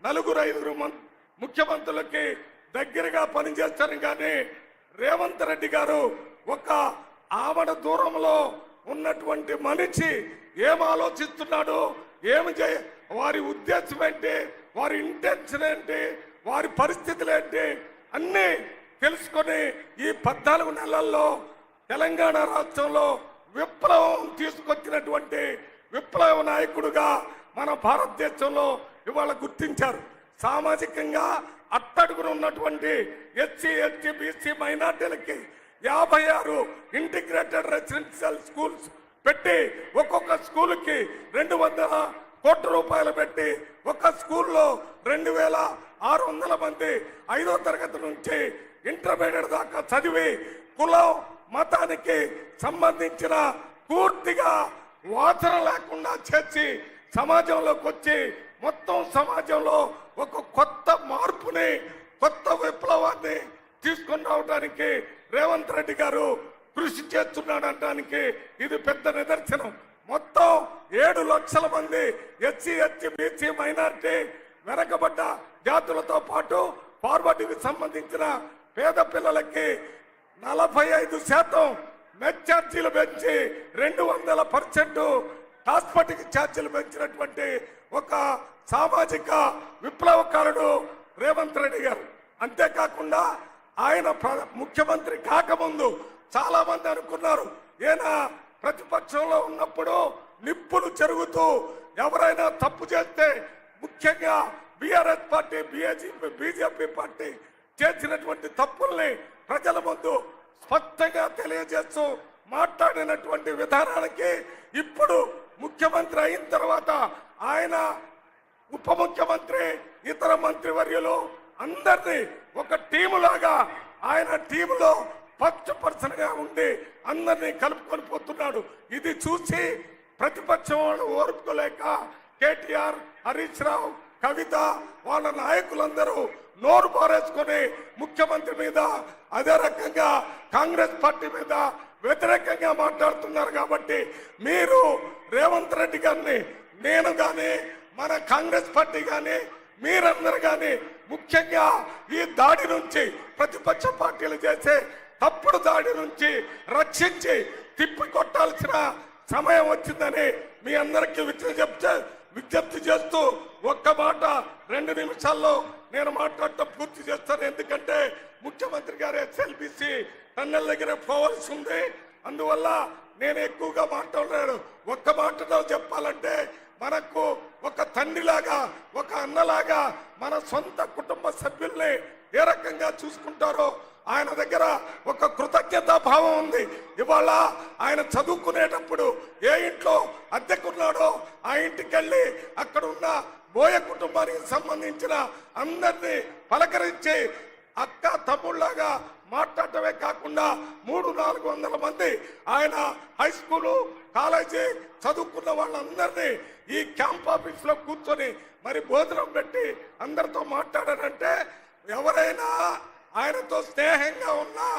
నలుగురు ఐదుగురు ముఖ్యమంత్రులకి దగ్గరగా పనిచేస్తారు. కానీ రేవంత్ రెడ్డి గారు ఒక ఆమడ దూరంలో ఉన్నటువంటి మనిషి ఏం ఆలోచిస్తున్నాడు, వారి ఉద్దేశం ఏంటి, వారి ఇంటెన్షన్ ఏంటి, వారి పరిస్థితులు ఏంటి అన్నీ తెలుసుకొని ఈ 14 నెలల్లో తెలంగాణ రాష్ట్రంలో విప్లవం తీసుకొచ్చినటువంటి విప్లవ నాయకుడుగా మన భారతదేశంలో ఇవాళ గుర్తించారు. సామాజికంగా అట్టడుగున ఉన్నటువంటి ఎస్సీ ఎస్టీ బీసీ మైనార్టీలకి 56 ఇంటిగ్రేటెడ్ రెసిడెన్షియల్ స్కూల్స్ పెట్టి ఒక్కొక్క స్కూల్కి 200 కోట్ల రూపాయలు పెట్టి ఒక స్కూల్లో 2600 మంది 5వ తరగతి నుంచి ఇంటర్మీడియట్ దాకా చదివి కులం మతానికి సంబంధించిన పూర్తిగా వాసన లేకుండా చేసి సమాజంలోకి వచ్చి మొత్తం సమాజంలో ఒక కొత్త మార్పుని కొత్త విప్లవాన్ని తీసుకొని రావడానికి రేవంత్ రెడ్డి గారు కృషి చేస్తున్నాడనడానికి ఇది పెద్ద నిదర్శనం. మొత్తం 7 లక్షల మంది ఎస్సీ ఎస్టీ బీసీ మైనారిటీ వెనకబడ్డ జాతులతో పాటు ఫార్వర్డ్కి సంబంధించిన పేద పిల్లలకి 45% మెచ్ ఛార్జీలు పెంచి 200% హాస్పిటల్కి ఛార్జీలు పెంచినటువంటి ఒక సామాజిక విప్లవకారుడు రేవంత్ రెడ్డి గారు. అంతేకాకుండా ఆయన ముఖ్యమంత్రి కాకముందు చాలా మంది అనుకున్నారు ఈయన ప్రతిపక్షంలో ఉన్నప్పుడు నిప్పులు చెరుగుతూ ఎవరైనా తప్పు చేస్తే ముఖ్యంగా బీఆర్ఎస్ పార్టీ బీజేపీ పార్టీ చేసినటువంటి తప్పుల్ని ప్రజల ముందు స్పష్టంగా తెలియజేస్తూ మాట్లాడినటువంటి విధానానికి ఇప్పుడు ముఖ్యమంత్రి అయిన తర్వాత ఆయన ఉప ముఖ్యమంత్రి ఇతర మంత్రివర్యులు అందరినీ ఒక టీములాగా ఆయన టీములో ఫస్ట్ పర్సన్ గా ఉండి అందరినీ కలుపుకొని పోతున్నాడు. ఇది చూసి ప్రతిపక్షం వాళ్ళు ఓర్పుకోలేక కేటీఆర్, హరీష్ రావు, కవిత వాళ్ళ నాయకులందరూ నోరు పారేసుకొని ముఖ్యమంత్రి మీద అదే రకంగా కాంగ్రెస్ పార్టీ మీద వ్యతిరేకంగా మాట్లాడుతున్నారు. కాబట్టి మీరు రేవంత్ రెడ్డి గారిని, నేను గాని మన కాంగ్రెస్ పార్టీ గాని మీరందరూ గాని ముఖ్యంగా ఈ దాడి నుంచి ప్రతిపక్ష పార్టీలు చేసే తప్పుడు దాడి నుంచి రక్షించి తిప్పి కొట్టాల్సిన సమయం వచ్చిందని మీ అందరికీ విజ్ఞప్తి చేస్తూ ఒక్క మాట 2 నిమిషాల్లో నేను మాట్లాడటం పూర్తి చేస్తాను. ఎందుకంటే ముఖ్యమంత్రి గారు ఎస్ఎల్బిసి టన్నెల్ దగ్గర పోవాల్సి ఉంది. అందువల్ల నేను ఎక్కువగా మాట్లాడలేను. ఒక్క మాటలో చెప్పాలంటే మనకు ఒక తండ్రిలాగా ఒక అన్నలాగా మన సొంత కుటుంబ సభ్యుల్ని ఏ రకంగా చూసుకుంటారో ఆయన దగ్గర ఒక కృతజ్ఞతా భావం ఉంది. ఇవాళ ఆయన చదువుకునేటప్పుడు ఏ ఇంట్లో అద్దెకున్నాడో ఆ ఇంటికి వెళ్ళి అక్కడ ఉన్న బోయ కుటుంబానికి సంబంధించిన అందరినీ పలకరించి అక్క తమ్ముళ్లాగా మాట్లాడటమే కాకుండా 300-400 మంది ఆయన హై స్కూలు కాలేజీ చదువుకున్న వాళ్ళందరినీ ఈ క్యాంప్ ఆఫీస్ లో కూర్చొని మరి భోజనం పెట్టి అందరితో మాట్లాడారంటే ఎవరైనా ఆయనతో స్నేహంగా ఉన్నా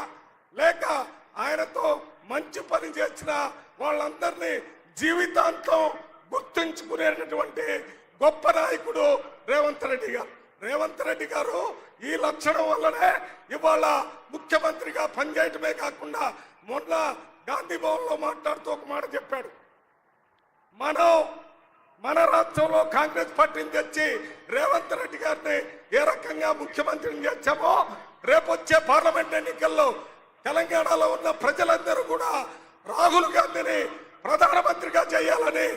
లేక ఆయనతో మంచి పని చేసిన వాళ్ళందరినీ జీవితాంతం గుర్తుంచుకునేటటువంటి గొప్ప నాయకుడు రేవంత్ రెడ్డి గారు. రేవంత్ రెడ్డి గారు ఈ లక్షణం వల్లనే ఇవాళ ముఖ్యమంత్రిగా పనిచేయటమే కాకుండా మొన్న గాంధీ భవన్ లో మాట్లాడుతూ ఒక మాట చెప్పాడు. మన రాష్ట్రంలో కాంగ్రెస్ పార్టీని తెచ్చి రేవంత్ రెడ్డి గారిని ఏ రకంగా ముఖ్యమంత్రిని చేశామో రేపొచ్చే పార్లమెంట్ ఎన్నికల్లో తెలంగాణలో ఉన్న ప్రజలందరూ కూడా రాహుల్ గాంధీని ప్రధానమంత్రిగా చేయాలని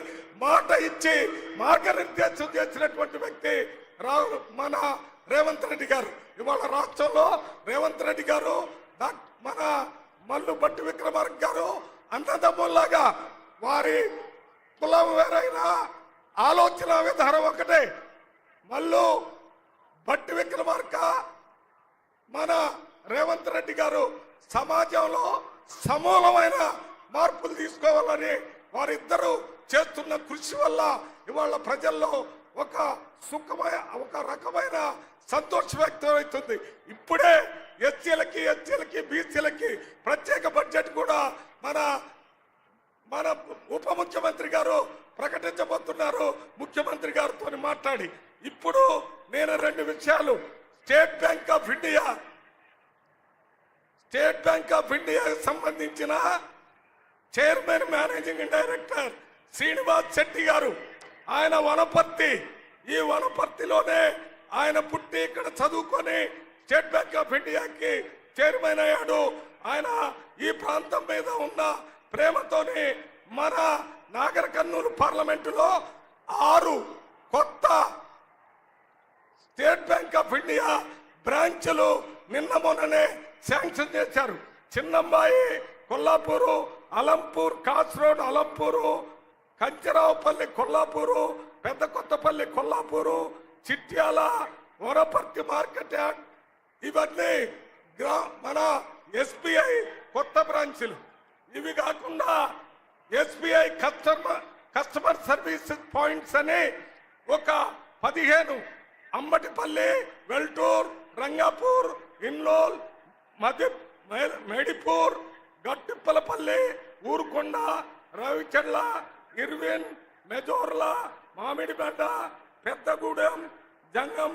మాట ఇచ్చి మార్గనిర్దేశం చేసినటువంటి వ్యక్తి మన రేవంత్ రెడ్డి గారు. ఇవాళ రాష్ట్రంలో రేవంత్ రెడ్డి గారు మన మల్లు భట్టి విక్రమార్క గారు అన్నదమ్ముల్లాగా వారి కులం వేరైనా ఆలోచన విధానం ఒకటే. మల్లు భట్టి విక్రమార్క మన రేవంత్ రెడ్డి గారు సమాజంలో సమూలమైన మార్పులు తీసుకోవాలని వారిద్దరూ చేస్తున్న కృషి వల్ల ఇవాళ ప్రజల్లో ఒక రకమైన సంతోషం వ్యక్తమవుతుంది. ఇప్పుడే ఎస్సీలకి బీసీలకి ప్రత్యేక బడ్జెట్ కూడా మన ఉప ముఖ్యమంత్రి గారు ప్రకటించబోతున్నారు. ముఖ్యమంత్రి గారితో మాట్లాడి ఇప్పుడు నేను రెండు విషయాలు స్టేట్ బ్యాంక్ ఆఫ్ ఇండియా సంబంధించిన chairman managing director Srinivas Shetty గారు, ఆయన వనపర్తి, ఈ వనపర్తిలోనే ఆయన పుట్టి ఇక్కడ చదువుకొని స్టేట్ బ్యాంక్ ఆఫ్ ఇండియాకి చైర్మన్ అయ్యాడు. ఆయన ఈ ప్రాంతం మీద ఉన్న ప్రేమతోని మన నాగర్ కర్నూలు పార్లమెంటులో 6 కొత్త స్టేట్ బ్యాంక్ ఆఫ్ ఇండియా బ్రాంచ్లు నిన్న మొన్ననే శాంక్షన్ చేశారు. చిన్నమ్మాయి కొల్లాపూరు, అలంపూర్, కాస్ రోడ్ అలంపూరు, కంచరావుపల్లి కొల్లాపూరు, పెద్ద కొత్తపల్లి కొల్లాపూరు, చిట్యాల, వనపర్తి మార్కెట్ యార్డ్, ఇవన్నీ మన ఎస్బీఐ కొత్త బ్రాంచ్లు. ఇవి కాకుండా ఎస్బీఐ కస్టమర్ సర్వీసెస్ పాయింట్స్ అని ఒక 15 అమ్మటిపల్లి, వెల్టూర్, రంగాపూర్, ఇన్లోల్, మేడిపూర్, గట్టిప్పలపల్లి, ఊరుకొండ, రవిచెర్ల, ఇర్విన్, మెజోర్ల, మామిడిపేట, పెద్దగూడెం, జంగం